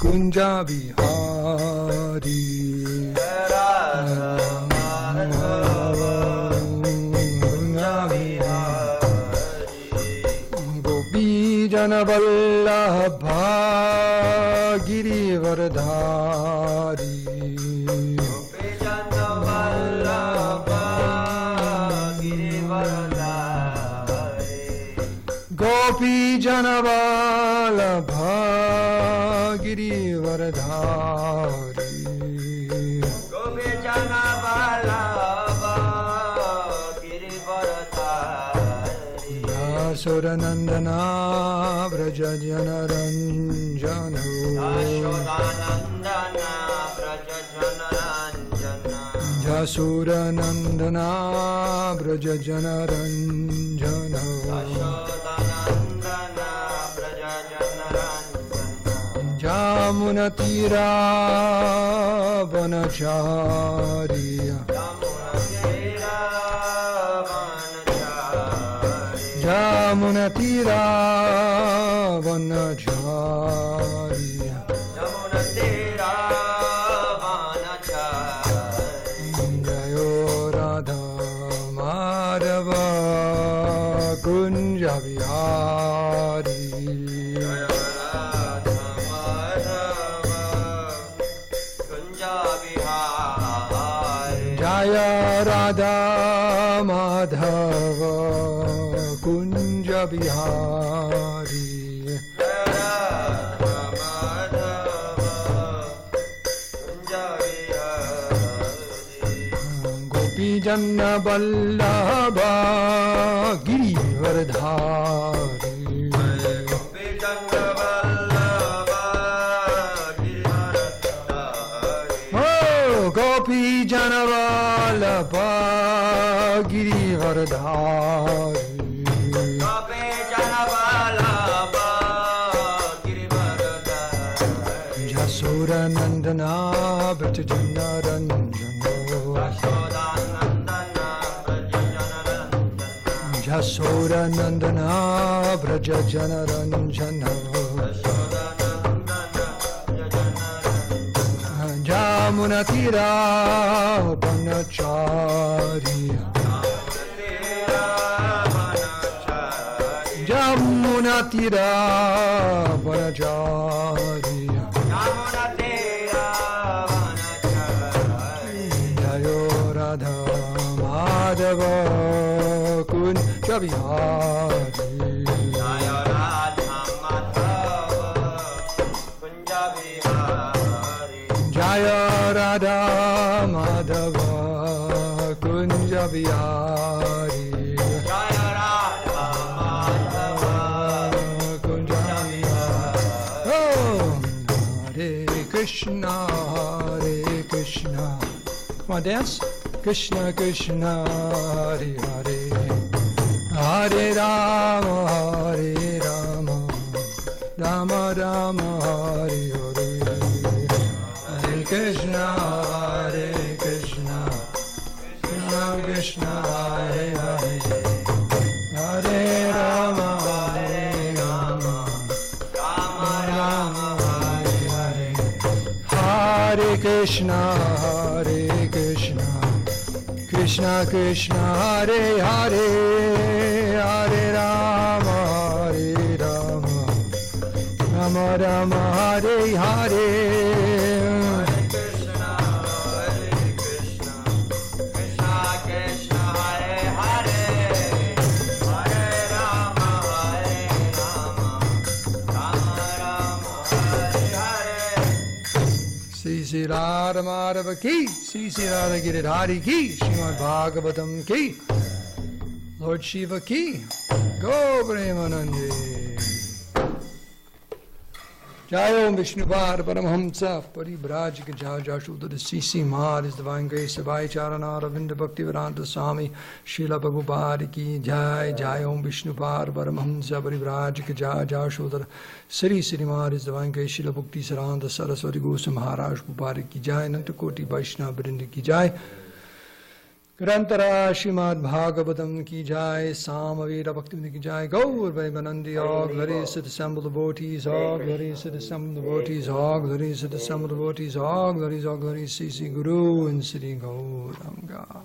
Kunja Vihari Gopi Jana Vallabha Girivardhari Gopi Jana Vallabha Girivardhari Gopi Jana Vallabha Girivardhari Yashodanandana Vraja Jana Ranjana Yashodanandana Vraja Jana Ranjana Yashodanandana Vraja Jana Ranjana Jamunatira Vanacharya Jamunatira Vanacharya Jayo Radha Madhava Kunja Vihari Jaya Radha Madhava Kunja Vihari Gopi Janna Vallabha Girivardhari Gopi Jana Vallabha Girivardhari Gopi Jana Vallabha Girivardhari Jasodanandana Vraja Jana Ranjana Jasodanandana Vraja Jana Ranjana Jamunatira Vanacharya Jamunatira Vanacharya Jayo Radha Madhava Kunja Vihari Jaya Radha Madhava Kunja Vihari Jaya Radha Madhava Kunja Vihari Oh Hare Krishna Hare Krishna Come on, dance Krishna Krishna Hare Hare Hare Rama Hare Rama Rama Rama Hare Hare Krishna Hare Krishna Krishna Krishna Hare Hare Hare Rama Hare Rama Rama Rama Hare Hare Hare Krishna Hare Krishna Krishna Krishna Hare Hare Hare Rama Hare Rama Rama Rama Hare Hare Sri Radha Madhava ki, Sri Radha Giridhari ki, srimadbhagavatam ki, Lord Shiva ki, Go Premanande. Jai Om Vishnupad Paramhamsa Paribrajika Jaja Shuddha Sisi Mahar His Divine Grace Savai Charana Ravinda Bhakti Vedanta Swami Srila Prabhupada Ki Jai Jai Om Vishnupad Paramhamsa Paribrajika Jaja Shuddha Sri Sri Mahar His Divine Grace Srila Bhakti Saranda Saraswati Goswami Maharaj Prabhupada Ki Jai Nanta Koti Vaishnava Vrinda Ki Jai Grantara srimadbhagavatam ki jai, Samaveda bhakti ki jai, Gaur Vaiganandi, all glories to the assembled devotees, all glories to the assembled devotees, all glories to the assembled devotees, all glories, Sri Guru and Sri Gauranga.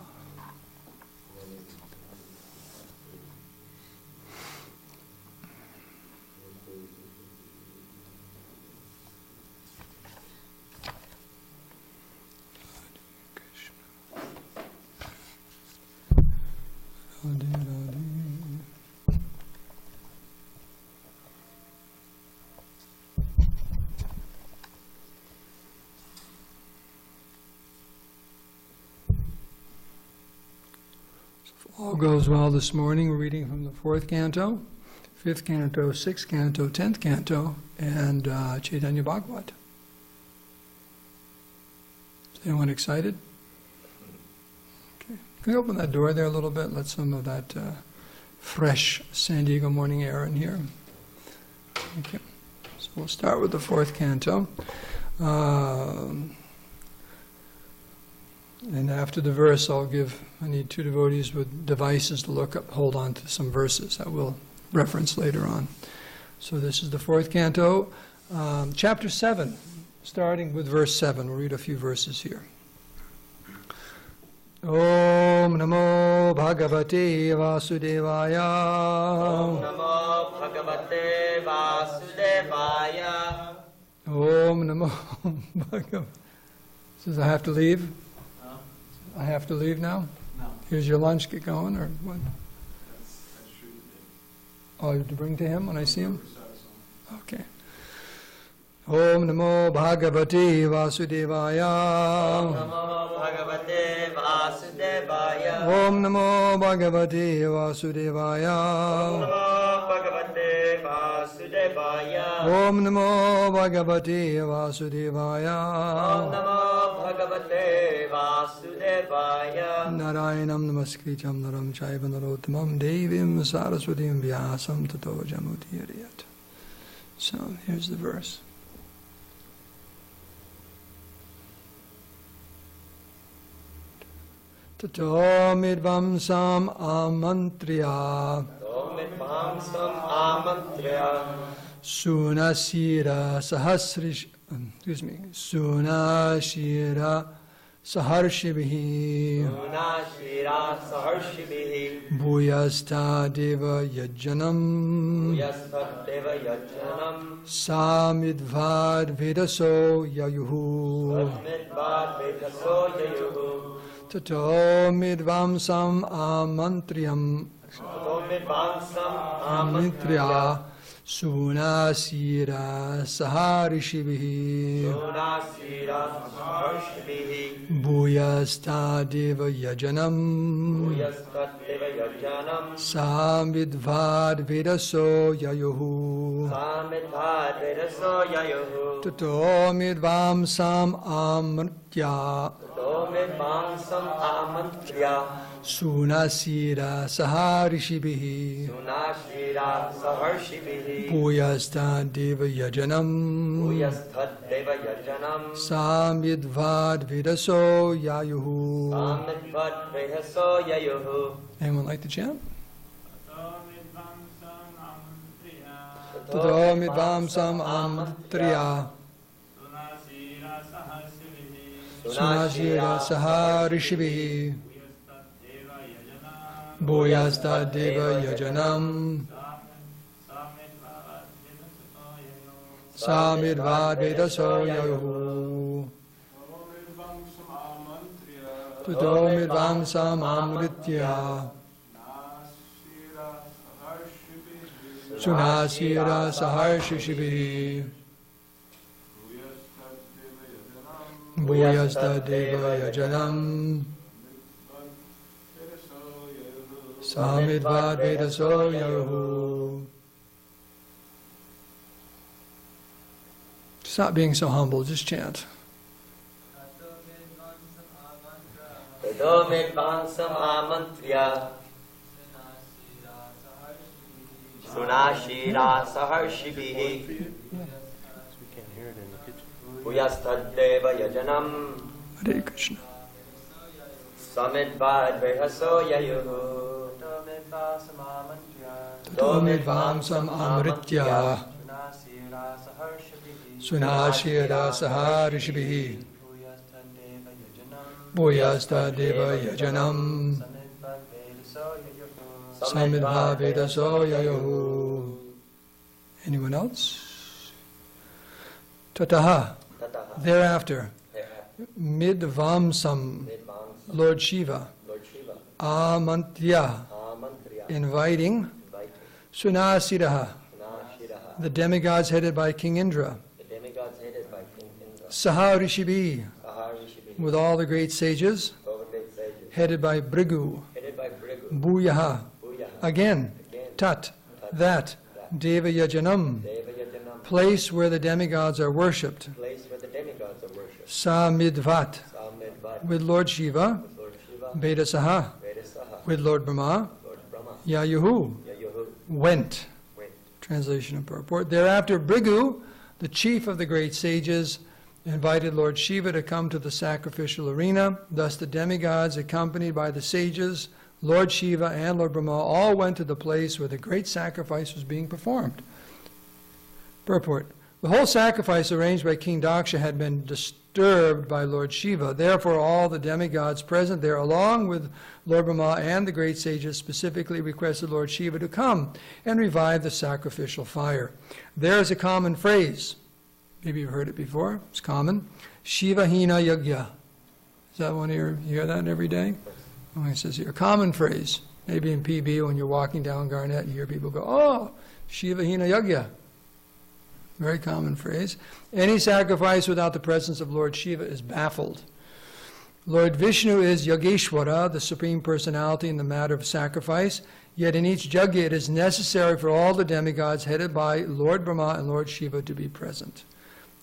All goes well this morning. We're reading from the 4th canto, 5th canto, 6th canto, 10th canto, and Chaitanya Bhagavat. Is anyone excited? Okay. Can we open that door there a little bit? Let some of that fresh SanDiego morning air in here. Okay. So we'll start with the 4th canto. And after the verse, I need 2 devotees with devices to hold on to some verses that we'll reference later on. So this is the 4th canto, chapter 7, starting with verse 7. We'll read a few verses here. Om Namo Bhagavate Vasudevaya. Om Namo Bhagavate Vasudevaya. Om Namo Bhagavate. Says I have to leave? I have to leave now? No. Here's your lunch, get going, or what? That's true today. Oh, you have to bring to him when I see him? Okay. Om Namo Bhagavate Vasudevaya. Om Namo Bhagavate Vasudevaya. Om Namo Bhagavate Vasudevaya. Om Namo Bhagavate Om Namo Bhagavate Vasudevaya. Vasudevaya. Om Namo Bhagavate Vasudevaya. Narayanam Namaskritam Naram Chaiva Narottamam Devim Saraswatim Vyasam Tato Jamudiyariyat. So here's the verse. Tato midvamsam amantriya. Tomidvamsam amantriya. Sunashira saharshibihi. Sunashira saharshibihi. Bhuyasta deva yajjanam. Yastadeva yajjanam. Samidvad vedaso yayuhu. Sadmidvad vedaso yayuhu. Tato midvamsam amantriyam. Tomidvamsam Amantriya. amantriya. Sunasira saharishibihi. Sunasira saharshibihi. Bhuyasta deva yajanam. Yastadeva yajjanam. Samvidvad vedaso yayuhu. Samidvad vedaso yayuhu. Tato midvamsam amritya. Tomidvamsam amantriya. Sunasira saharishibihi. Sunashira saharshibihi. Bhuyasta deva yajanam. Yastadeva yajjanam. Samvidvad vedaso yayuhu. Samidvad vedaso yayuhu. Anyone like to chant? Tato Tato midvamsam amriya. Sunashira saharishibihi. Bhuyasta deva yajanam. Samirvad vedaso yayuhu. Tato midvamsam amritya. Sunasira saharshibihi. Bhuyasta deva yajanam. Samidvad vedaso yayuhu. Stop being so humble, just chant. Tato midvamsam amantriya. Sunashira saharshibihi. Bhuyastadeva yajanam. Hare Krishna. Samedvad Vehaso Yayuhu. Tato midvamsam amritya. Sunashira saha rishibhihi. Bhuyasta deva yajanam. Samidha vedaso yayohu. Anyone else? Tataha. Tataha. Thereafter. Thereafter. Midvamsam. Midvamsa. Lord Shiva. Lord Shiva. Amantya. Amantriya. Inviting. Inviting. Sunasiraha. Nashiraha. The demigods headed by King Indra. The demigods headed by King Indra. Saha Rishibhi. Saharishibi. With all the great sages Over great sages. headed by Bhrigu. Headed by Prabhu. Bhuyaha. Bhuyaha. Again. Again. Tat. That. Deva Yajanam. Devayajanam. Place where the demigods are worshipped. Place where the demigods are worshipped. Samidvat. Samedvad. With Lord Shiva. With Lord Shiva. Vedasaha. Vedasaha. With Lord Brahma. Lord Brahma. Yayuhu. Yayuhu. Went. Went. Translation and purport. Thereafter, Bhrigu, the chief of the great sages, invited Lord Shiva to come to the sacrificial arena. Thus the demigods, accompanied by the sages, Lord Shiva and Lord Brahma, all went to the place where the great sacrifice was being performed. Purport. The whole sacrifice arranged by King Daksha had been disturbed by Lord Shiva. Therefore, all the demigods present there, along with Lord Brahma and the great sages, specifically requested Lord Shiva to come and revive the sacrificial fire. There is a common phrase. Maybe you've heard it before. It's common. Shiva Hina Yagya. Is that one here? You hear that every day? Oh, it says here, a common phrase. Maybe in PB when you're walking down Garnet, you hear people go, oh, Shiva Hina Yagya. Very common phrase. Any sacrifice without the presence of Lord Shiva is baffled. Lord Vishnu is Yogeshwara, the Supreme Personality in the matter of sacrifice. Yet in each yajna it is necessary for all the demigods headed by Lord Brahma and Lord Shiva to be present.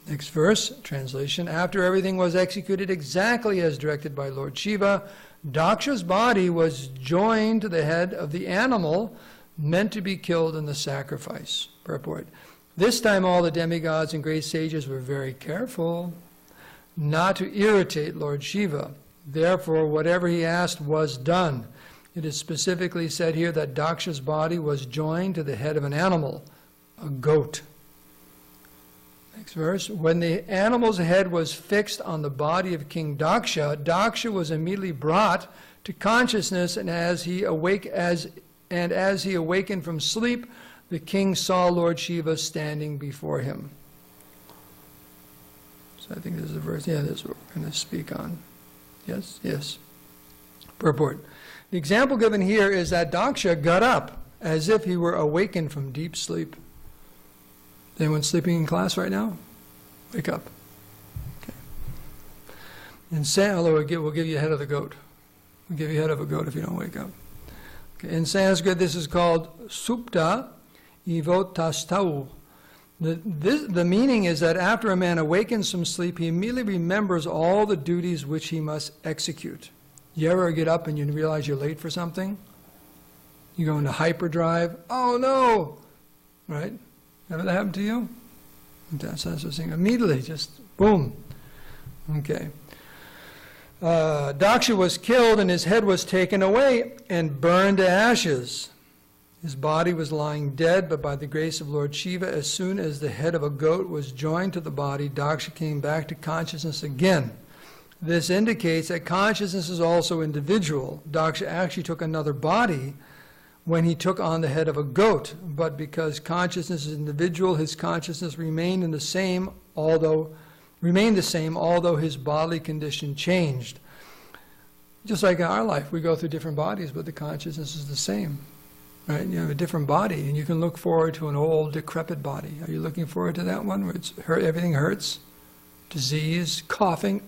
Next verse, translation. After everything was executed exactly as directed by Lord Shiva, Daksha's body was joined to the head of the animal meant to be killed in the sacrifice. Purport. This time all the demigods and great sages were very careful not to irritate Lord Shiva. Therefore, whatever he asked was done. It is specifically said here that Daksha's body was joined to the head of an animal, a goat. Next verse. When the animal's head was fixed on the body of King Daksha, Daksha was immediately brought to consciousness, and as he awakened from sleep, the king saw Lord Shiva standing before him. So I think this is the verse. Yeah, this is what we're going to speak on. Yes? Yes. Purport. The example given here is that Daksha got up as if he were awakened from deep sleep. Is anyone sleeping in class right now? Wake up. Okay. In Sanskrit, we'll give you the head of the goat. We'll give you the head of a goat if you don't wake up. Okay. In Sanskrit, this is called supta ivotastau. The meaning is that after a man awakens from sleep, he immediately remembers all the duties which he must execute. You ever get up and you realize you're late for something? You go into hyperdrive. Oh no! Right? Ever that happen to you? That's the thing. Immediately, just boom. Okay. Daksha was killed and his head was taken away and burned to ashes. His body was lying dead, but by the grace of Lord Shiva, as soon as the head of a goat was joined to the body, Daksha came back to consciousness again. This indicates that consciousness is also individual. Daksha actually took another body when he took on the head of a goat, but because consciousness is individual, his consciousness remained the same, although his bodily condition changed. Just like in our life, we go through different bodies, but the consciousness is the same. Right? You have a different body, and you can look forward to an old, decrepit body. Are you looking forward to that one where everything hurts? Disease, coughing,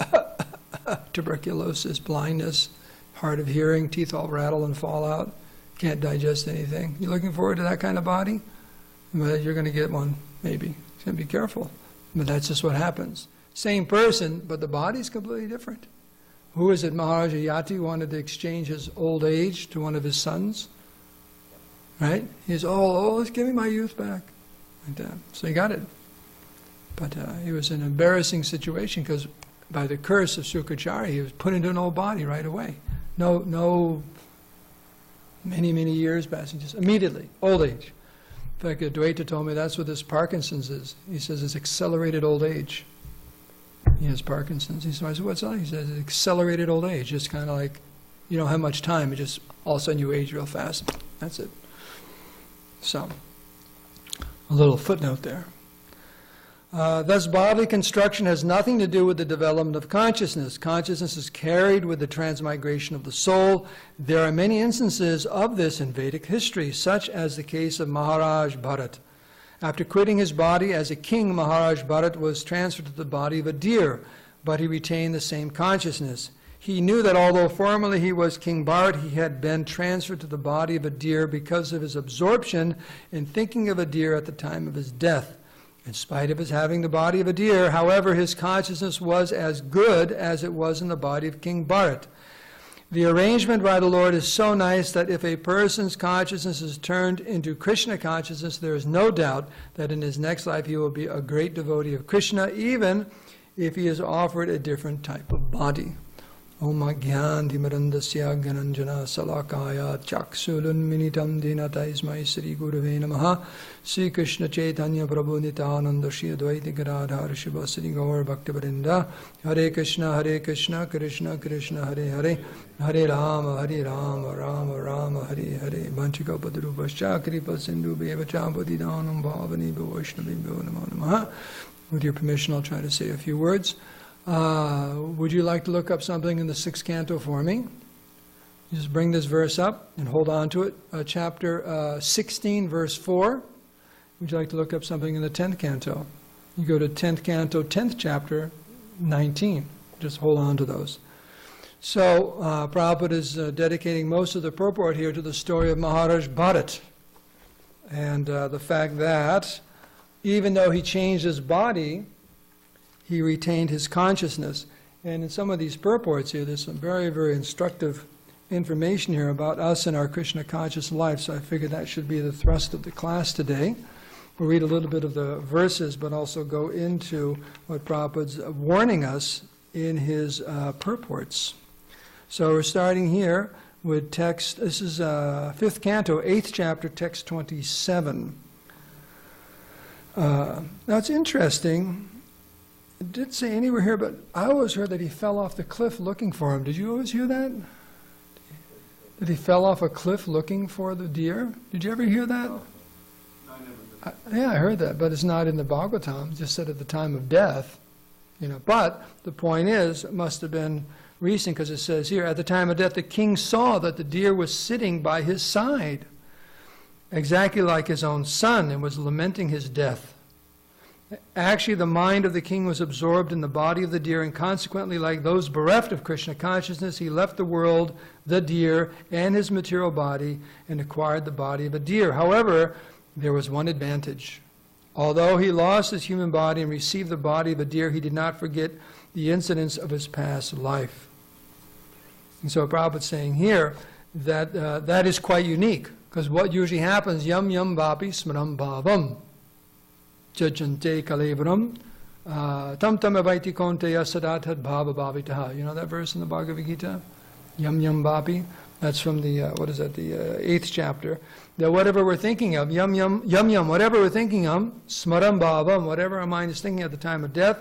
tuberculosis, blindness, hard of hearing, teeth all rattle and fall out, can't digest anything. You looking forward to that kind of body? But you're going to get one, maybe. You got to be careful. But that's just what happens. Same person, but the body's completely different. Who is it? Maharaja Yati wanted to exchange his old age to one of his sons. Right? He's, let's give me my youth back. Like that. So he got it. But he was in an embarrassing situation because by the curse of Sukracharya, he was put into an old body right away. No many years passing, just immediately, old age. In fact, Advaita told me that's what this Parkinson's is. He says it's accelerated old age. He has Parkinson's. He said, I said, what's that? He says, it's accelerated old age. It's kind of like you don't have much time. It just, all of a sudden you age real fast. That's it. So, a little footnote there. Thus, bodily construction has nothing to do with the development of consciousness. Consciousness is carried with the transmigration of the soul. There are many instances of this in Vedic history, such as the case of Maharaj Bharat. After quitting his body as a king, Maharaj Bharat was transferred to the body of a deer, but he retained the same consciousness. He knew that although formerly he was King Bharat, he had been transferred to the body of a deer because of his absorption in thinking of a deer at the time of his death. In spite of his having the body of a deer, however, his consciousness was as good as it was in the body of King Bharat. The arrangement by the Lord is so nice that if a person's consciousness is turned into Krishna consciousness, there is no doubt that in his next life he will be a great devotee of Krishna, even if he is offered a different type of body. Om Agyan Dhimarandasya Gananjana Salakaya Chaksulun Minitam Dinatai Sri Gurave Namaha Sri Krishna Chaitanya Prabhu Nityananda Shri Advaita Gadadhar Shiva Sri Gaur Bhaktivinoda Hare Krishna Krishna Krishna Hare Hare Hare Rama Rama Rama Hare Hare Vanchikapadrupascha Kripa Sindhu Bevacha Bodhidanam Bhavani Vaishnavi Namo Namaha. With your permission, I'll try to say a few words. Would you like to look up something in the 6th canto for me? Just bring this verse up and hold on to it. Chapter 16, verse 4. Would you like to look up something in the 10th canto? You go to 10th canto, 10th chapter, 19. Just hold on to those. So, Prabhupada is dedicating most of the purport here to the story of Maharaj Bharat. And the fact that even though he changed his body, he retained his consciousness. And in some of these purports here, there's some very instructive information here about us and our Krishna conscious life. So I figured that should be the thrust of the class today. We'll read a little bit of the verses, but also go into what Prabhupada's warning us in his purports. So we're starting here with text, this is 5th canto, 8th chapter, text 27. Now it's interesting. It didn't say anywhere here, but I always heard that he fell off the cliff looking for him. Did you always hear that? That he fell off a cliff looking for the deer? Did you ever hear that? No, I never did. Yeah, I heard that, but it's not in the Bhagavatam. It just said at the time of death. But the point is, it must have been recent, because it says here, at the time of death, the king saw that the deer was sitting by his side, exactly like his own son, and was lamenting his death. Actually, the mind of the king was absorbed in the body of the deer, and consequently, like those bereft of Krishna consciousness, he left the world, the deer, and his material body, and acquired the body of a deer. However, there was one advantage. Although he lost his human body and received the body of a deer, he did not forget the incidents of his past life. And so Prabhupada's saying here that that is quite unique, because what usually happens, yam yam vapi smaram bhavam. Jajante kalevaram tam tam avaiti konteya sadathat bhava bhavitaha. You know that verse in the Bhagavad Gita? Yam yam vapi. That's from the, the 8th chapter. That whatever we're thinking of, yam yam, whatever we're thinking of, smaram bhavam, whatever our mind is thinking at the time of death,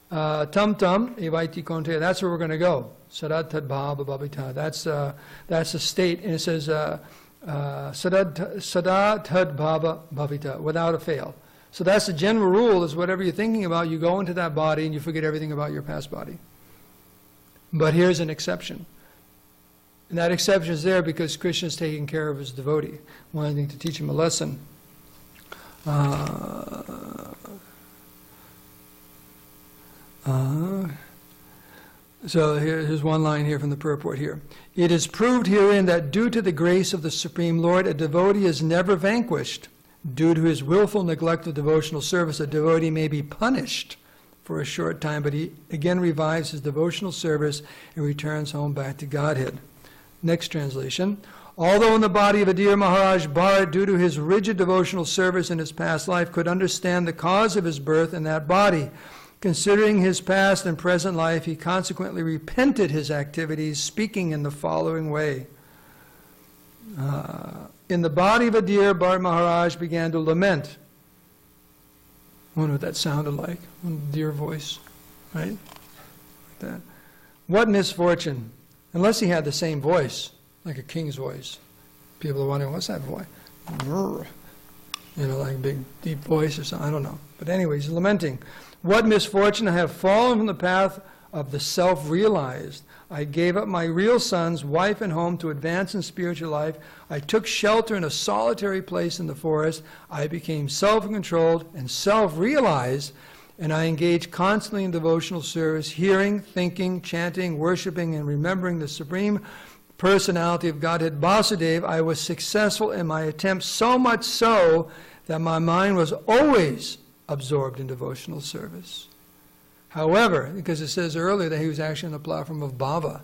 tam tam avaiti konteya, that's where we're going to go. Sadathat bhava bhavitaha. That's the state, and it says sadathat bhava bhavita, without a fail. So that's the general rule, is whatever you're thinking about, you go into that body and you forget everything about your past body. But here's an exception. And that exception is there because Krishna is taking care of his devotee, wanting to teach him a lesson. So here's one line here from the purport here. It is proved herein that due to the grace of the Supreme Lord, a devotee is never vanquished. Due to his willful neglect of devotional service, a devotee may be punished for a short time, but he again revives his devotional service and returns home back to Godhead. Next translation. Although in the body of a deer, Maharaj Bharat, due to his rigid devotional service in his past life, could understand the cause of his birth in that body, Considering his past and present life, he consequently repented his activities, speaking in the following way. In the body of a deer, Bharat Maharaj began to lament. I wonder what that sounded like, a deer voice, right? Like that. What misfortune. Unless he had the same voice, like a king's voice. People are wondering, what's that voice? You know, like a big, deep voice or something, I don't know. But anyway, he's lamenting. What misfortune, I have fallen from the path of the self-realized. I gave up my real sons, wife, and home to advance in spiritual life. I took shelter in a solitary place in the forest. I became self-controlled and self-realized, and I engaged constantly in devotional service, hearing, thinking, chanting, worshiping, and remembering the Supreme Personality of Godhead Vasudeva. I was successful in my attempts, so much so that my mind was always absorbed in devotional service. However, because it says earlier that he was actually on the platform of bhava.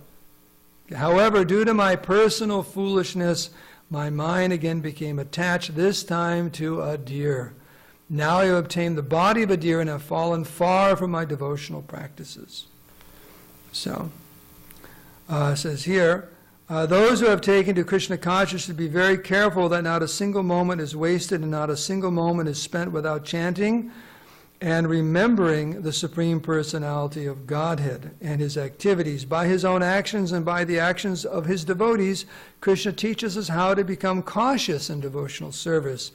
However, due to my personal foolishness, my mind again became attached, this time to a deer. Now I have obtained the body of a deer and have fallen far from my devotional practices. So, it says here, those who have taken to Krishna consciousness should be very careful that not a single moment is wasted and not a single moment is spent without chanting and remembering the Supreme Personality of Godhead and his activities. By his own actions and by the actions of his devotees, Krishna teaches us how to become cautious in devotional service.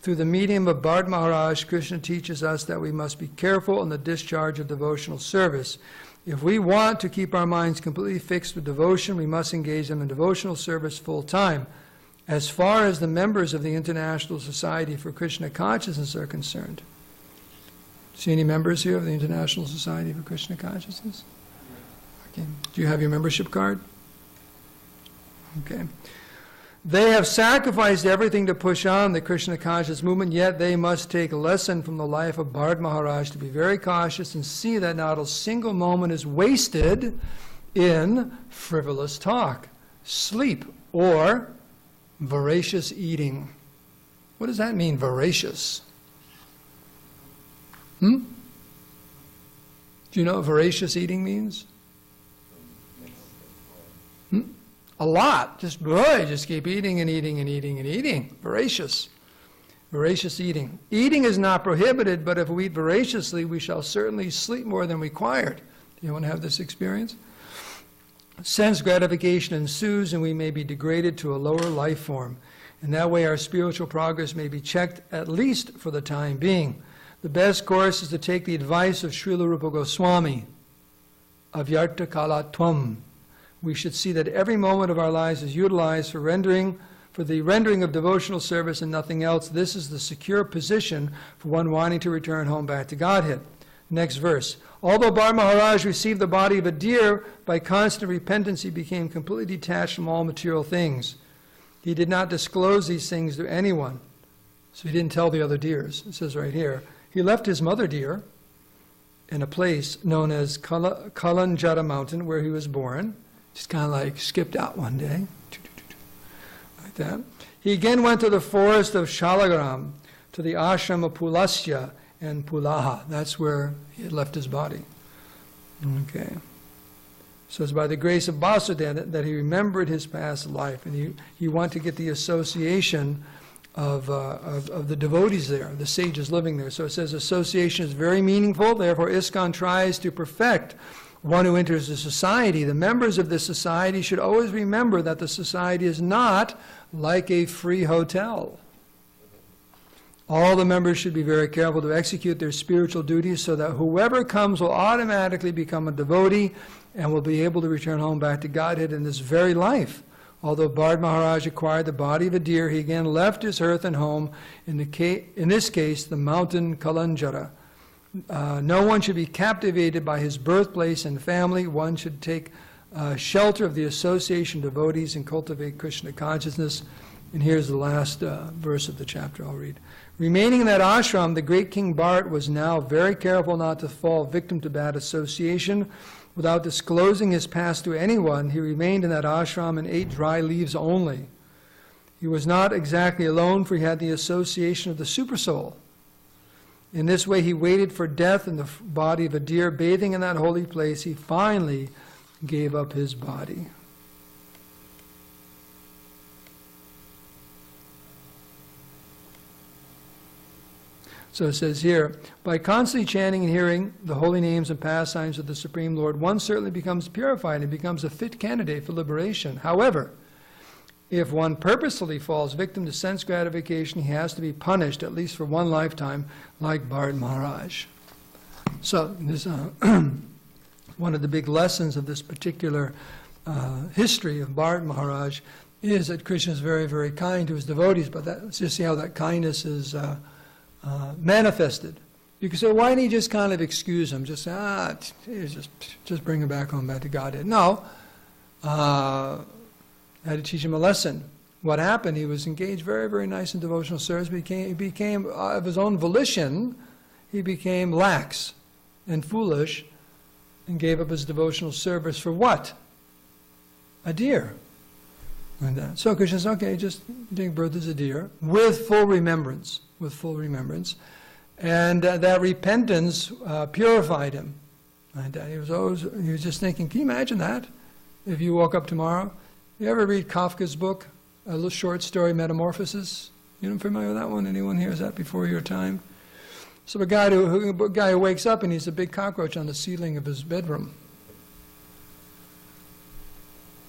Through the medium of Bharat Maharaj, Krishna teaches us that we must be careful in the discharge of devotional service. If we want to keep our minds completely fixed with devotion, we must engage them in devotional service full time. As far as the members of the International Society for Krishna Consciousness are concerned. See any members here of the International Society for Krishna Consciousness? Okay. Do you have your membership card? Okay. They have sacrificed everything to push on the Krishna conscious movement, yet they must take a lesson from the life of Bharat Maharaj to be very cautious and see that not a single moment is wasted in frivolous talk, sleep, or voracious eating. What does that mean, voracious? Do you know what voracious eating means? A lot. Just keep eating and eating and eating and eating. Voracious. Voracious eating. Eating is not prohibited, but if we eat voraciously, we shall certainly sleep more than required. Do you want to have this experience? Sense gratification ensues, and we may be degraded to a lower life form. And that way our spiritual progress may be checked, at least for the time being. The best course is to take the advice of Srila Rupa Goswami, avyarta kalatvam. We should see that every moment of our lives is utilized for the rendering of devotional service and nothing else. This is the secure position for one wanting to return home back to Godhead. Next verse. Although Bharat Maharaj received the body of a deer, by constant repentance he became completely detached from all material things. He did not disclose these things to anyone. So he didn't tell the other deers. It says right here. He left his mother deer in a place known as Kalanjara Mountain where he was born. Just kind of like skipped out one day, like that. He again went to the forest of Shalagram, to the ashram of Pulasya and Pulaha. That's where he had left his body. Okay. So it's by the grace of Vasudeva that he remembered his past life, and he wanted to get the association of the devotees there, the sages living there. So it says association is very meaningful. Therefore, ISKCON tries to perfect one who enters the society. The members of this society should always remember that the society is not like a free hotel. All the members should be very careful to execute their spiritual duties so that whoever comes will automatically become a devotee and will be able to return home back to Godhead in this very life. Although Bharat Maharaj acquired the body of a deer, he again left his earth and home, in this case, the mountain Kalanjara. No one should be captivated by his birthplace and family. One should take shelter of the association of devotees and cultivate Krishna consciousness. And here's the last verse of the chapter I'll read. Remaining in that ashram, the great King Bharat was now very careful not to fall victim to bad association. Without disclosing his past to anyone, he remained in that ashram and ate dry leaves only. He was not exactly alone, for he had the association of the Supersoul. In this way, he waited for death in the body of a deer, bathing in that holy place. He finally gave up his body. So it says here, by constantly chanting and hearing the holy names and pastimes of the Supreme Lord, one certainly becomes purified and becomes a fit candidate for liberation. However, if one purposefully falls victim to sense gratification, he has to be punished, at least for one lifetime, like Bharat Maharaj. So this one of the big lessons of this particular history of Bharat Maharaj is that Krishna is very, very kind to his devotees, but let's just see how that kindness is manifested. You can say, why didn't he just kind of excuse him? Just say, just bring him back home, back to Godhead. No. Had to teach him a lesson. What happened, he was engaged very, very nice in devotional service. He became of his own volition, he became lax and foolish and gave up his devotional service for what? A deer. And so Krishna says, okay, just take birth as a deer with full remembrance. And that repentance purified him. And he was just thinking, can you imagine that? If you woke up tomorrow, you ever read Kafka's book, a little short story, Metamorphosis? You familiar with that one? Anyone here? Is that before your time? So a guy who wakes up and he's a big cockroach on the ceiling of his bedroom.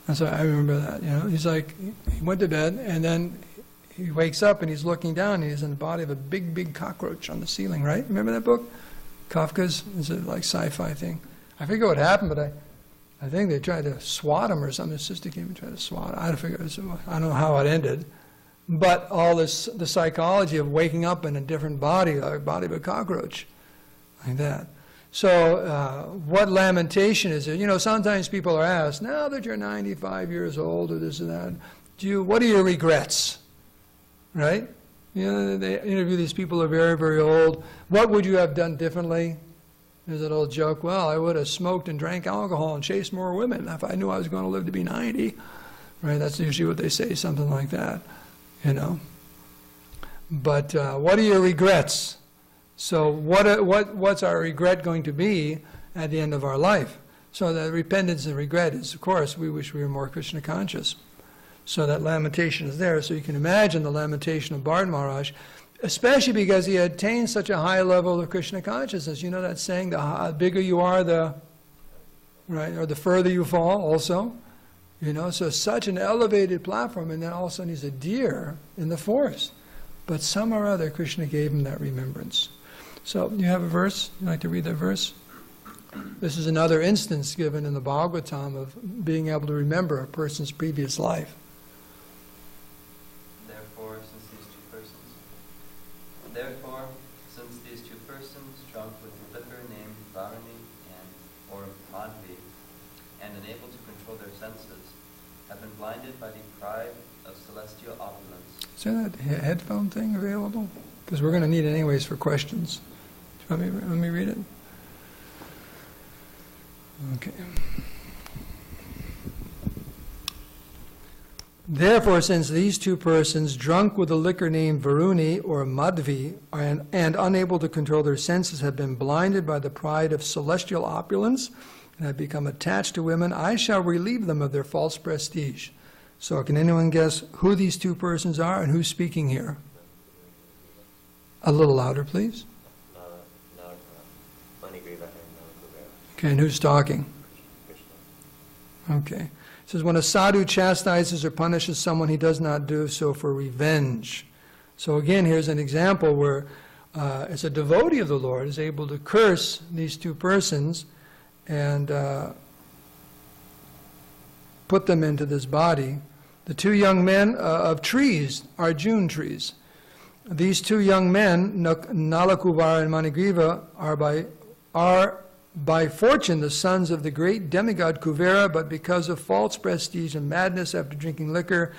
And so I remember that, He's like, he went to bed and then he wakes up and he's looking down and he's in the body of a big, big cockroach on the ceiling, right? Remember that book? Kafka's? It's a like sci-fi thing. I forget what happened, but I think they tried to swat him or something. His sister came and tried to swat him. I don't know how it ended. But all this, the psychology of waking up in a different body, like the body of a cockroach, like that. So what lamentation is it? Sometimes people are asked, now that you're 95 years old or this and that, what are your regrets? Right? They interview these people who are very, very old. What would you have done differently? There's that old joke, well, I would have smoked and drank alcohol and chased more women if I knew I was going to live to be 90. Right? That's usually what they say, something like that. But what are your regrets? So what's our regret going to be at the end of our life? So that repentance and regret is, of course, we wish we were more Krishna conscious. So that lamentation is there. So you can imagine the lamentation of Bharat Maharaj, especially because he had attained such a high level of Krishna consciousness. You know that saying, the bigger you are, the further you fall also. So such an elevated platform, and then all of a sudden he's a deer in the forest. But some or other, Krishna gave him that remembrance. So you have a verse? You'd like to read that verse? This is another instance given in the Bhagavatam of being able to remember a person's previous life. Therefore, since these two persons, drunk with the liquor named Varuni or Madhvi, and unable to control their senses, have been blinded by the pride of celestial opulence. Is there that headphone thing available? Because we're going to need it anyways for questions. Let me read it. Okay. Therefore, since these two persons, drunk with a liquor named Varuni or Madhvi, and unable to control their senses, have been blinded by the pride of celestial opulence, and have become attached to women, I shall relieve them of their false prestige. So can anyone guess who these two persons are and who's speaking here? A little louder, please. Okay, and who's talking? Okay. It says, when a sadhu chastises or punishes someone, he does not do so for revenge. So again, here's an example where as a devotee of the Lord is able to curse these two persons and put them into this body. The two young men of trees are June trees. These two young men, Nalakuvara and Manigriva, are by fortune the sons of the great demigod Kuvera, but because of false prestige and madness after drinking liquor,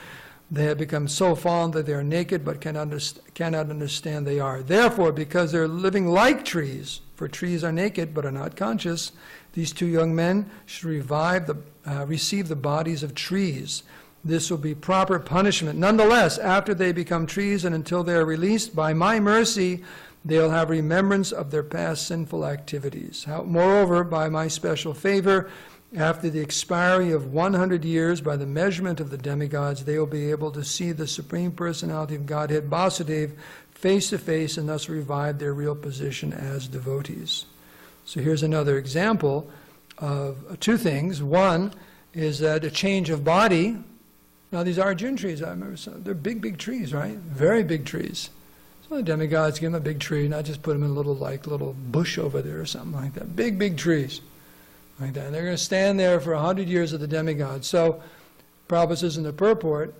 they have become so fallen that they are naked but cannot understand they are. Therefore, because they're living like trees, for trees are naked but are not conscious, these two young men should receive the bodies of trees. This will be proper punishment. Nonetheless, after they become trees and until they are released, by my mercy, they'll have remembrance of their past sinful activities. Moreover, by my special favor, after the expiry of 100 years, by the measurement of the demigods, they will be able to see the Supreme Personality of Godhead, Vasudev, face to face, and thus revive their real position as devotees. So here's another example of two things. One is that a change of body. Now these Arjun trees, I remember they're big, big trees, right? Very big trees. So the demigods give them a big tree, not just put them in a little bush over there or something like that. Big, big trees. Like that. And they're going to stand there for 100 years of the demigods. So, Prabhupada says in the purport,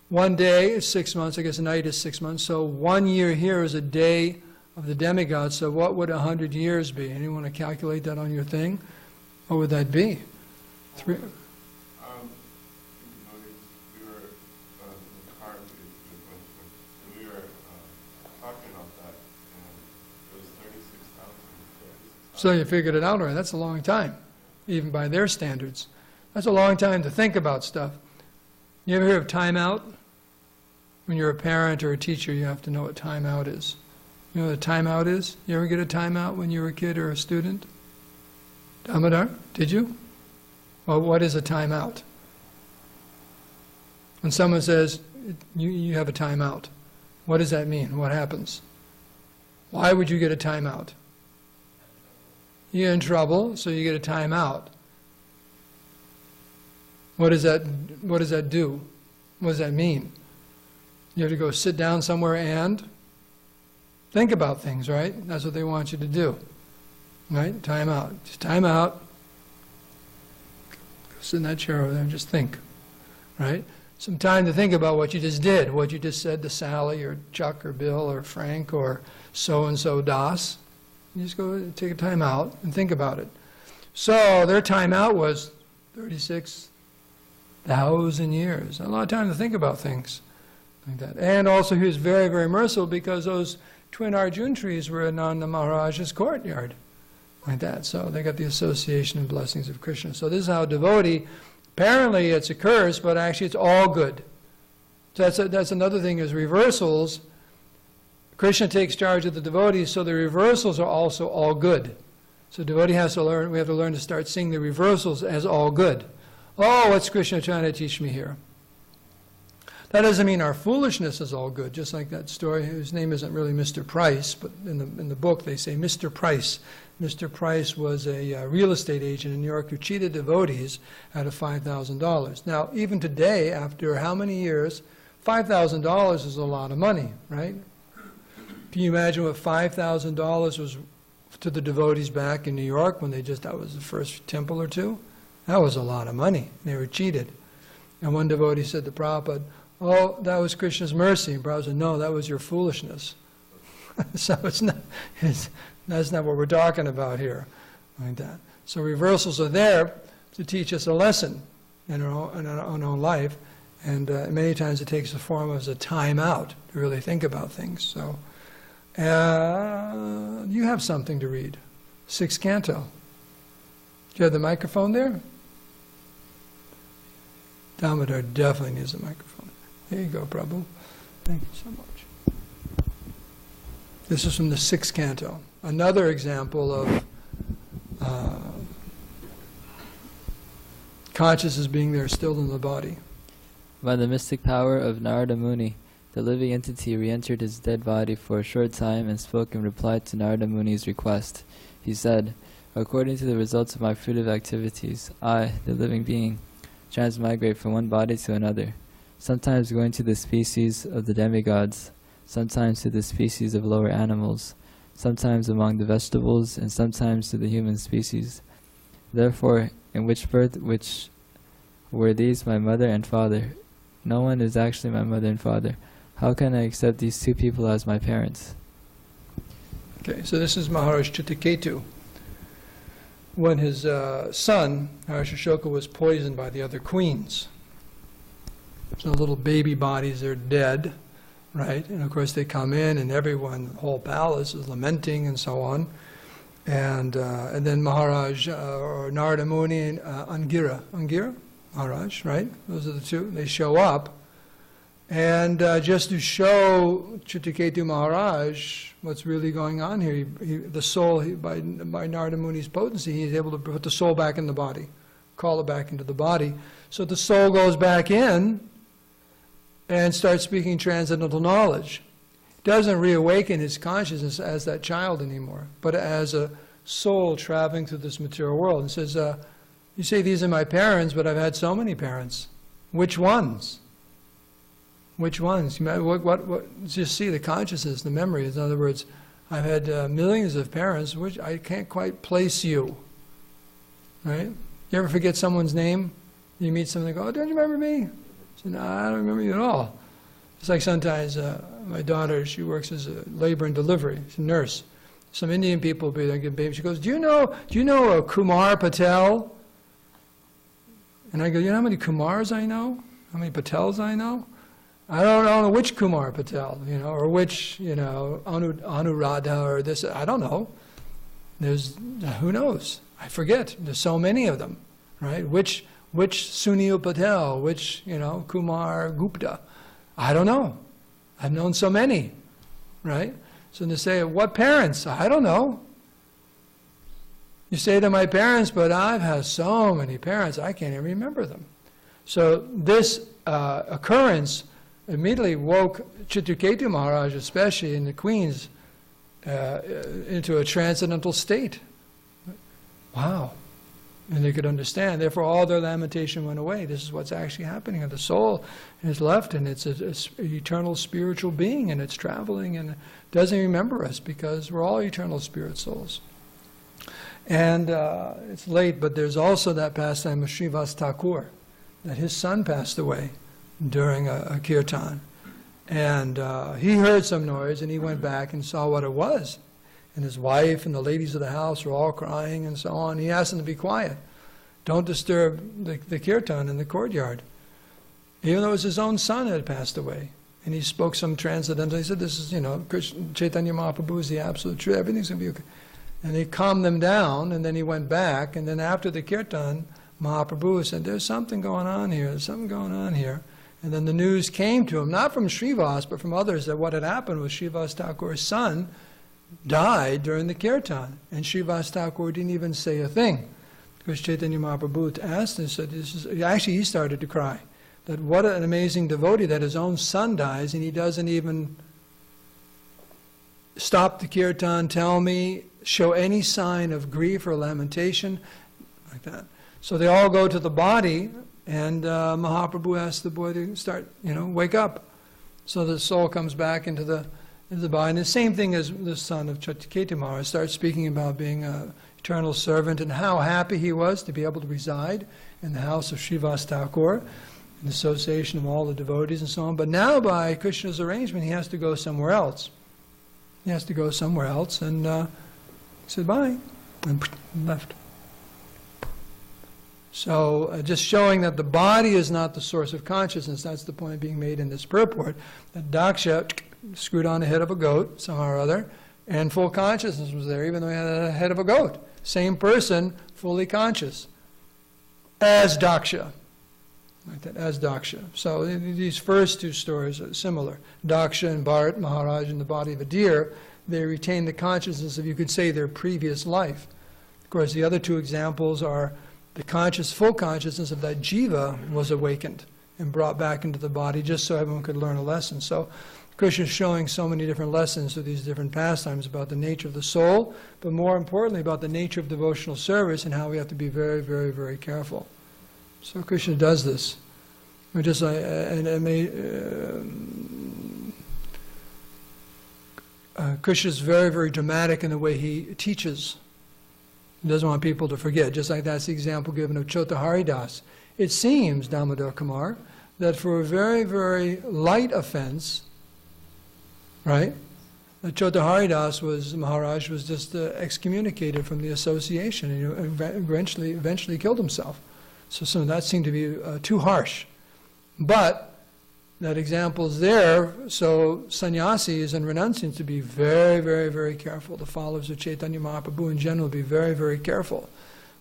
one day is 6 months, I guess a night is 6 months, so 1 year here is a day of the demigods. So what would 100 years be? Anyone want to calculate that on your thing? What would that be? We were in the car, and we were talking about that, and it was 36,000. So you figured it out already. That's a long time, even by their standards. That's a long time to think about stuff. You ever hear of timeout? When you're a parent or a teacher, you have to know what timeout is. You know what a timeout is? You ever get a timeout when you were a kid or a student? Damodar, did you? Well, what is a timeout? When someone says, you have a timeout, what does that mean? What happens? Why would you get a timeout? You're in trouble, so you get a timeout. What does that do? What does that mean? You have to go sit down somewhere and think about things, right? That's what they want you to do. Right? Time out. Just time out. Go sit in that chair over there and just think. Right? Some time to think about what you just did, what you just said to Sally or Chuck or Bill or Frank or so-and-so Das. You just go take a time out and think about it. So their time out was 36,000 years. A lot of time to think about things like that. And also he was very, very merciful because those twin Arjun trees were in Nanda Maharaj's courtyard. Like that. So they got the association and blessings of Krishna. So this is how devotee, apparently it's a curse, but actually it's all good. So that's another thing is reversals. Krishna takes charge of the devotees, so the reversals are also all good. So devotee has to learn, we have to learn to start seeing the reversals as all good. Oh, what's Krishna trying to teach me here? That doesn't mean our foolishness is all good, just like that story, whose name isn't really Mr. Price, but in the book they say Mr. Price. Mr. Price was a real estate agent in New York who cheated devotees out of $5,000. Now, even today, after how many years, $5,000 is a lot of money, right? Can you imagine what $5,000 was to the devotees back in New York when that was the first temple or two? That was a lot of money. They were cheated. And one devotee said to Prabhupada, oh, that was Krishna's mercy. And Prabhupada said, no, that was your foolishness. So that's not what we're talking about here. Like that. So reversals are there to teach us a lesson in our own life. And many times it takes the form as a time out to really think about things. So you have something to read. 6th canto. Do you have the microphone there? Damodar definitely needs a microphone. There you go, Prabhu. Thank you so much. This is from the 6th canto. Another example of consciousness being there still in the body. By the mystic power of Narada Muni, the living entity re-entered his dead body for a short time and spoke in reply to Narada Muni's request. He said, according to the results of my fruitive activities, I, the living being, transmigrate from one body to another, sometimes going to the species of the demigods, sometimes to the species of lower animals, sometimes among the vegetables, and sometimes to the human species. Therefore, in which birth which were these my mother and father? No one is actually my mother and father. How can I accept these two people as my parents? Okay, so this is Maharaj Chittaketu. When his son, Maharaj Ashoka, was poisoned by the other queens. So little baby bodies are dead, right? And of course they come in and everyone, the whole palace is lamenting and so on. And then Maharaj, or Narada Muni and Angira Maharaj, right? Those are the two. They show up And just to show Chitraketu Maharaj what's really going on here, the soul, by Narada Muni's potency, he's able to put the soul back in the body, call it back into the body. So the soul goes back in and starts speaking transcendental knowledge. Doesn't reawaken his consciousness as that child anymore, but as a soul traveling through this material world. And says, you say these are my parents, but I've had so many parents. Which ones? Which ones? What, just see the consciousness, the memory. In other words, I've had millions of parents, which I can't quite place you. Right? You ever forget someone's name? You meet someone and go, oh, don't you remember me? I say, no, I don't remember you at all. It's like sometimes my daughter, she works as a labor and delivery. She's a nurse. Some Indian people will be there and give babies. She goes, do you know Kumar Patel? And I go, you know how many Kumars I know? How many Patels I know? I don't know which Kumar Patel, or which, Anuradha or this. I don't know. Who knows? I forget. There's so many of them, right? Which Sunil Patel, which, Kumar Gupta. I don't know. I've known so many, right? So they say, what parents? I don't know. You say to my parents, but I've had so many parents, I can't even remember them. So this occurrence immediately woke Chitraketu Maharaj, especially in the Queens, into a transcendental state. Wow. And they could understand. Therefore, all their lamentation went away. This is what's actually happening. And the soul is left, and it's an eternal spiritual being, and it's traveling, and it doesn't remember us because we're all eternal spirit souls. And it's late, but there's also that pastime of Srivas Thakur, that his son passed away during a kirtan. And he heard some noise, and he went back and saw what it was. And his wife and the ladies of the house were all crying and so on. He asked them to be quiet. Don't disturb the kirtan in the courtyard. Even though it was his own son that had passed away. And he spoke some transcendental. He said, this is, Krishna, Chaitanya Mahaprabhu is the absolute truth. Everything's going to be okay. And he calmed them down, and then he went back. And then after the kirtan, Mahaprabhu said, there's something going on here. There's something going on here. And then the news came to him, not from Srivas, but from others, that what had happened was Srivas Thakur's son died during the kirtan, and Srivas Thakur didn't even say a thing. Because Chaitanya Mahaprabhu asked and said, actually he started to cry. That what an amazing devotee that his own son dies and he doesn't even stop the kirtan, tell me, show any sign of grief or lamentation, like that. So they all go to the body, and Mahaprabhu asks the boy to start, wake up. So the soul comes back into the body. And the same thing as the son of Chitraketu Maharaj starts speaking about being an eternal servant and how happy he was to be able to reside in the house of Srivas Thakur, in association of all the devotees and so on. But now by Krishna's arrangement, he has to go somewhere else. He has to go somewhere else, and he said bye, and left. So just showing that the body is not the source of consciousness. That's the point being made in this purport, that Daksha screwed on the head of a goat somehow or other, and full consciousness was there, even though he had a head of a goat. Same person, fully conscious, as Daksha. Like that, as Daksha. So these first two stories are similar. Daksha and Bharat Maharaj in the body of a deer, they retain the consciousness of, you could say, their previous life. Of course, the other two examples are the full consciousness of that jiva was awakened and brought back into the body just so everyone could learn a lesson. So Krishna is showing so many different lessons through these different pastimes about the nature of the soul, but more importantly about the nature of devotional service and how we have to be very, very, very careful. So Krishna does this. We're just like, Krishna is very, very dramatic in the way he teaches. He doesn't want people to forget. Just like that's the example given of Chota Haridas. It seems, Damodar Kumar, that for a very, very light offense, right, that Chota Haridas Maharaj was just excommunicated from the association, and eventually killed himself. So that seemed to be too harsh. But that example is there, so sannyasis and renunciants to be very, very, very careful. The followers of Chaitanya Mahaprabhu in general be very, very careful.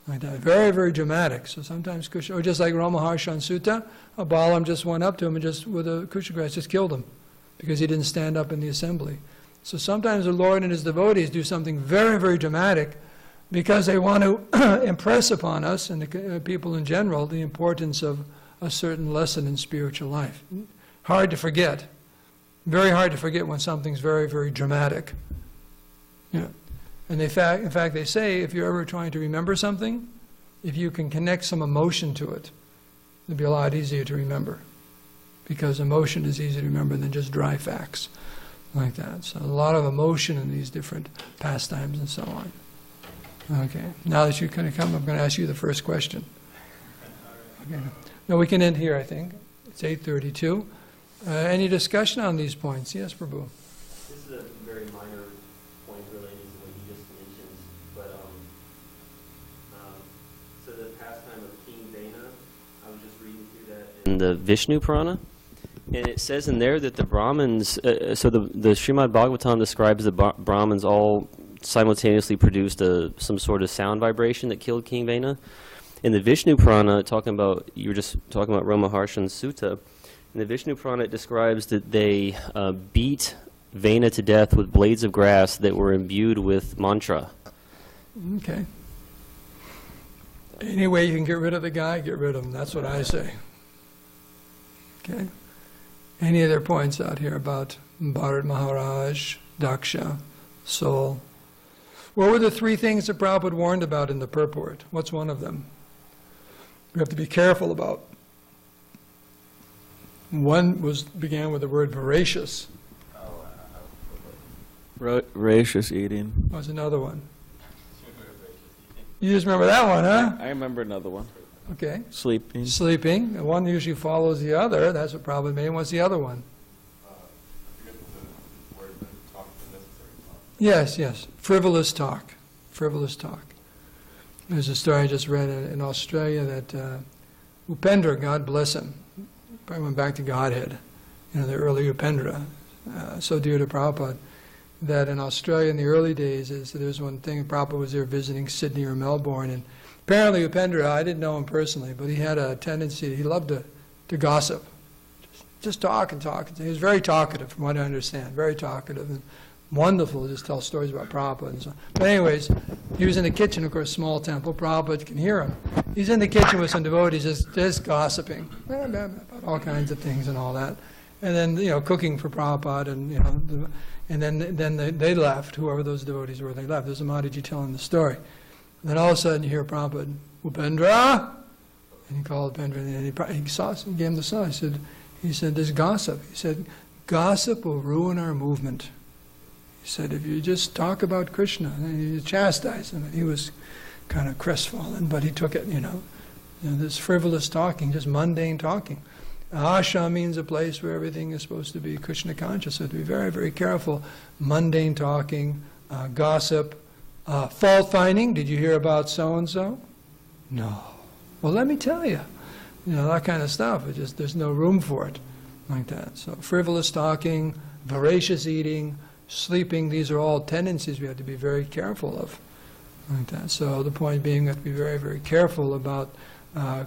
like that. Very, very dramatic. So sometimes Krishna, or just like Ramaharshan Sutta, Balaram just went up to him and just, with a Krishna grass, just killed him because he didn't stand up in the assembly. So sometimes the Lord and his devotees do something very, very dramatic because they want to impress upon us and the people in general the importance of a certain lesson in spiritual life. Hard to forget. Very hard to forget when something's very, very dramatic. Yeah. And in fact, they say if you're ever trying to remember something, if you can connect some emotion to it, it'll be a lot easier to remember. Because emotion is easier to remember than just dry facts like that. So a lot of emotion in these different pastimes and so on. Okay. Now that you're going to come, I'm going to ask you the first question. Okay. No, we can end here, I think. It's 8:32. Any discussion on these points? Yes, Prabhu. This is a very minor point related to what you just mentioned, but so the pastime of King Vena, I was just reading through that in the Vishnu Purana, and it says in there that the Brahmins, so the Srimad Bhagavatam describes the Brahmins all simultaneously produced some sort of sound vibration that killed King Vena. In the Vishnu Purana, you were just talking about Ramaharshan Sutta, in the Vishnu Purana it describes that they beat Vena to death with blades of grass that were imbued with mantra. Okay. Any way you can get rid of the guy, get rid of him. That's what I say. Okay. Any other points out here about Bharat Maharaj, Daksha, Sol? What were the three things that Prabhupada warned about in the purport? What's one of them? We have to be careful about. One began with the word voracious. Voracious eating. What was another one? You just remember that one, huh? I remember another one. Okay. Sleeping. Sleeping. And one usually follows the other. That's what Prabhupada made. What's the other one? I forget the word, but talk, the necessary talk. Yes, yes. Frivolous talk. Frivolous talk. There's a story I just read in Australia that Upendra, God bless him, probably went back to Godhead, the early Upendra, so dear to Prabhupada, that in Australia in the early days, there's one thing, Prabhupada was there visiting Sydney or Melbourne, and apparently Upendra, I didn't know him personally, but he had a tendency, he loved to gossip, just talk and talk. He was very talkative, from what I understand, very talkative, and wonderful to just tell stories about Prabhupada and so on. But anyways, he was in the kitchen, of course, small temple, Prabhupada can hear him. He's in the kitchen with some devotees just gossiping about all kinds of things and all that. And then, cooking for Prabhupada and then they left, whoever those devotees were, they left. There's a Maharaji telling the story. And then all of a sudden you hear Prabhupada, Upendra! And he called Upendra and he gave him the sign. He said, there's gossip. He said, gossip will ruin our movement. He said, if you just talk about Krishna, and you chastise him. And he was kind of crestfallen, but he took it, this frivolous talking, just mundane talking. Asha means a place where everything is supposed to be Krishna conscious, so to be very, very careful. Mundane talking, gossip, fault finding. Did you hear about so-and-so? No. Well, let me tell you. That kind of stuff. There's no room for it like that. So frivolous talking, voracious eating, sleeping, these are all tendencies we have to be very careful of. Like that. So the point being, we have to be very, very careful about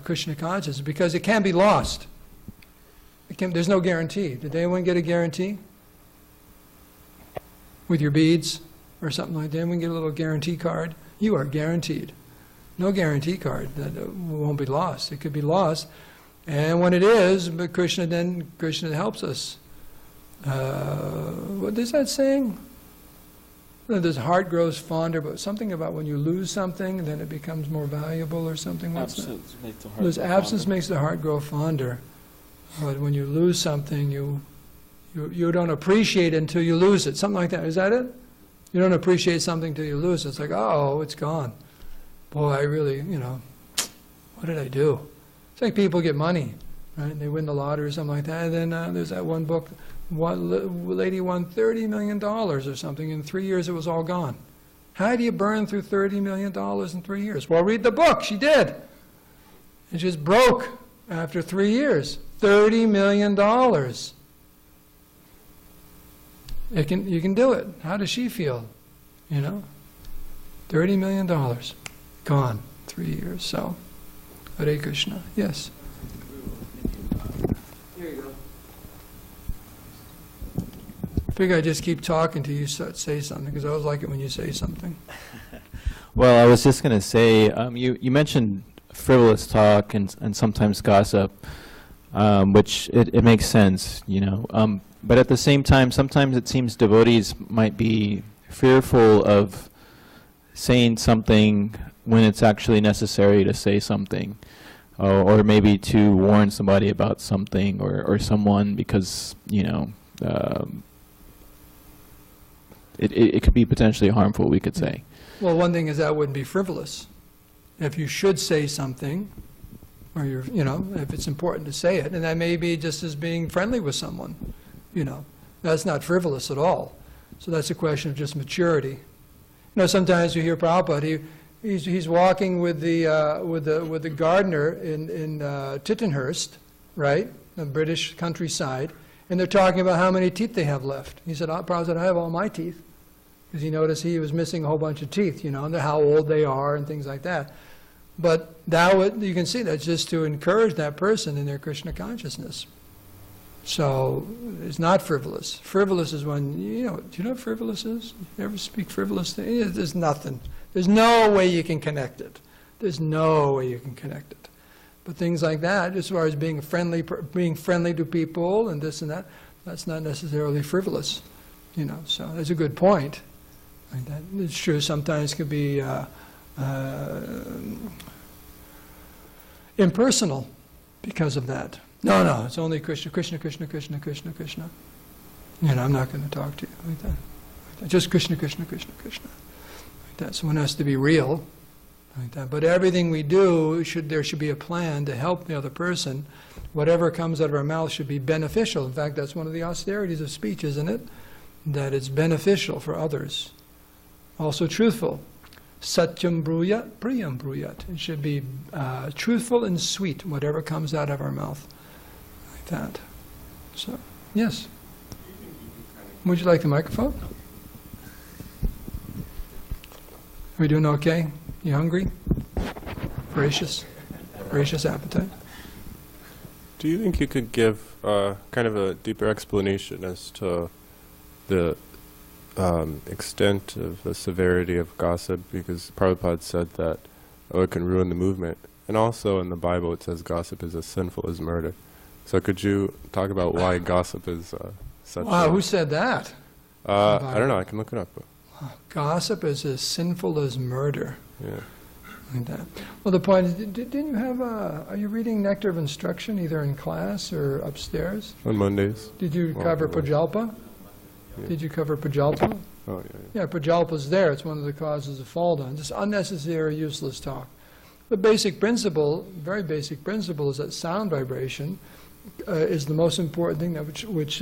Krishna consciousness because it can be lost. There's no guarantee. Did anyone get a guarantee? With your beads or something like that? Anyone get a little guarantee card? You are guaranteed. No guarantee card that won't be lost. It could be lost. And when it is, but Krishna helps us. What is that saying? This heart grows fonder, but something about when you lose something, then it becomes more valuable or something. What's Absence makes the heart that? grow Absence fonder. makes the heart grow fonder. But when you lose something, you don't appreciate it until you lose it. Something like that. Is that it? You don't appreciate something until you lose it. It's like, oh, it's gone. Boy, I really, what did I do? It's like people get money, right? They win the lottery or something like that. And then there's that one book, one lady won $30 million or something. In 3 years, it was all gone. How do you burn through $30 million in 3 years? Well, read the book. She did. And she just broke after 3 years. $30 million. You can do it. How does she feel? $30 million gone. 3 years. So, Hare Krishna. Yes. Here you go. I figure I just keep talking till you say something, because I always like it when you say something. Well, I was just going to say, you mentioned frivolous talk and sometimes gossip, which it makes sense, you know. But at the same time, sometimes it seems devotees might be fearful of saying something when it's actually necessary to say something, or maybe to warn somebody about something or someone, because, you know, it could be potentially harmful, we could say. Well, one thing is that wouldn't be frivolous. If you should say something, or you're, you know, if it's important to say it, and that may be just as being friendly with someone, you know, that's not frivolous at all. So that's a question of just maturity. You know, sometimes you hear Prabhupada, he's walking with the gardener in Tittenhurst, right, the British countryside, and they're talking about how many teeth they have left. He said, Prabhupada said, I have all my teeth. Because he noticed he was missing a whole bunch of teeth, you know, and how old they are and things like that. But that you can see that's just to encourage that person in their Krishna consciousness. So it's not frivolous. Frivolous is when, you know, do you know what frivolous is? You ever speak frivolous thing? There's nothing. There's no way you can connect it. There's no way you can connect it. But things like that, as far as being friendly to people and this and that, that's not necessarily frivolous, you know. So that's a good point. Like that. It's true, sometimes it can be impersonal because of that. No, it's only Krishna, Krishna, Krishna, Krishna, Krishna, Krishna. You know, I'm not going to talk to you like that. Like that. Just Krishna, Krishna, Krishna, Krishna. Like that. So one has to be real. Like that. But everything we do, there should be a plan to help the other person. Whatever comes out of our mouth should be beneficial. In fact, that's one of the austerities of speech, isn't it? That it's beneficial for others. Also truthful. Satyam bruyat, priyam bruyat. It should be truthful and sweet, whatever comes out of our mouth. Like that. So, yes. Would you like the microphone? Are we doing okay? You hungry? Voracious? Voracious appetite? Do you think you could give kind of a deeper explanation as to the extent of the severity of gossip? Because Prabhupada said that it can ruin the movement. And also in the Bible it says gossip is as sinful as murder. So could you talk about why gossip is such Wow, who said that? I don't know, I can look it up. Gossip is as sinful as murder. Yeah. Like that. Well, the point is, didn't you have are you reading Nectar of Instruction either in class or upstairs? On Mondays. Did you cover Prajalpa? Yeah. Did you cover Prajalpa? Oh, yeah. Yeah, Prajalpa's there. It's one of the causes of fall down. Just unnecessary, useless talk. The basic principle, very basic principle, is that sound vibration is the most important thing which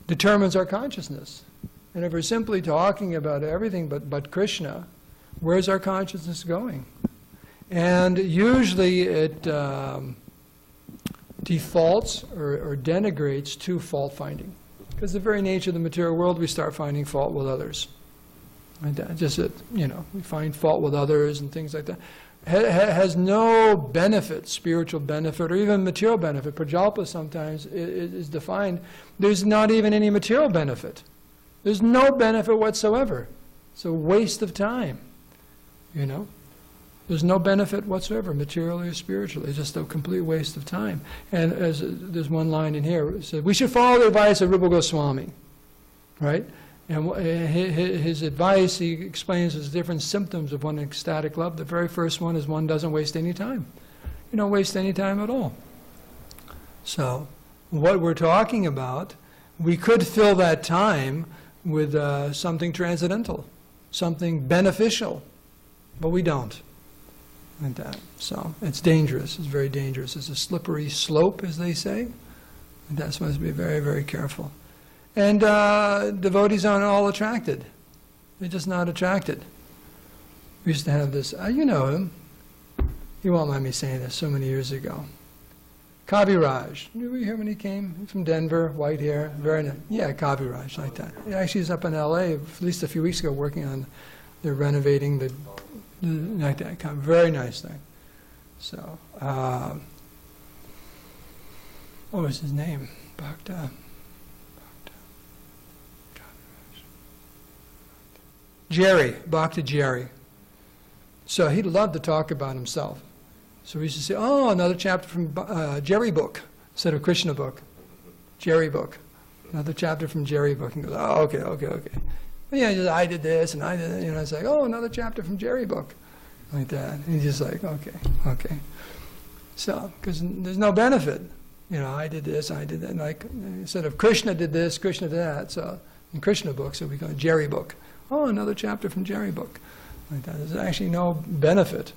determines our consciousness. And if we're simply talking about everything but Krishna, where's our consciousness going? And usually it defaults or denigrates to fault finding. Because the very nature of the material world, we start finding fault with others. And just that, you know, we find fault with others and things like that. Has no benefit, spiritual benefit, or even material benefit. Prajalpa sometimes is defined, there's not even any material benefit. There's no benefit whatsoever. It's a waste of time, you know. There's no benefit whatsoever, materially or spiritually. It's just a complete waste of time. And as there's one line in here, it says, we should follow the advice of Rupa Goswami, right? And his advice, he explains his different symptoms of one ecstatic love. The very first one is one doesn't waste any time. You don't waste any time at all. So what we're talking about, we could fill that time with something transcendental, something beneficial, but we don't. Like that. So it's dangerous. It's very dangerous. It's a slippery slope, as they say. And that's why we must be very, very careful. And devotees aren't all attracted. They're just not attracted. We used to have this, you know him. You won't mind me saying this, so many years ago. Kaviraj. Did you hear when he came? He's from Denver, white hair, very nice. Yeah, Kaviraj, like that. Actually, he's up in L.A. at least a few weeks ago working on, they're renovating the like that kind of very nice thing. So, what was his name? Jerry, Bhakti Jerry. So he loved to talk about himself. So we used to say, oh, another chapter from Jerry book, instead of Krishna book. Jerry book. Another chapter from Jerry book. And goes, oh, okay. But yeah, just, I did this and I did that. It's like, oh, another chapter from Jerry book. Like that. And he's just like, okay. So, because there's no benefit. I did this, I did that. Like, instead of Krishna did this, Krishna did that. So, in Krishna books, it becomes Jerry book. Oh, another chapter from Jerry book. Like that. There's actually no benefit.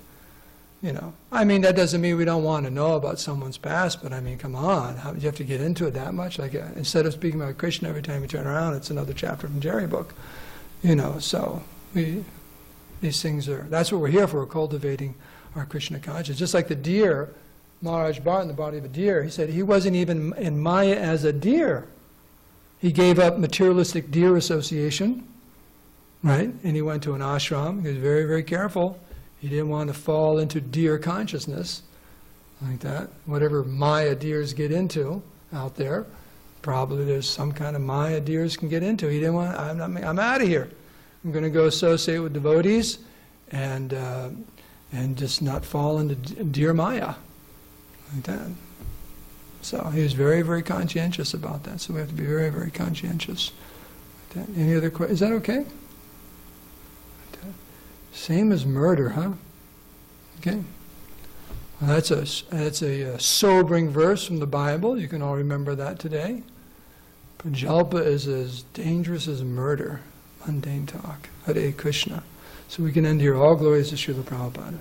I mean, that doesn't mean we don't want to know about someone's past, but I mean, come on, how do you have to get into it that much? Like, instead of speaking about Krishna every time you turn around, it's another chapter from Jerry book. So these things that's what we're here for, cultivating our Krishna consciousness. Just like the deer, Maharaj Bharat in the body of a deer, he said he wasn't even in Maya as a deer. He gave up materialistic deer association, right? And he went to an ashram. He was very, very careful. He didn't want to fall into deer consciousness, like that. Whatever Maya deers get into out there, probably there's some kind of Maya deers can get into. He didn't want, I'm out of here. I'm going to go associate with devotees and just not fall into deer Maya, like that. So he was very, very conscientious about that. So we have to be very, very conscientious. Like that. Any other questions? Is that okay? Same as murder, huh? Okay. Well, that's a sobering verse from the Bible. You can all remember that today. Prajalpa is as dangerous as murder. Mundane talk. Hare Krishna. So we can end here. All glories to Srila Prabhupada.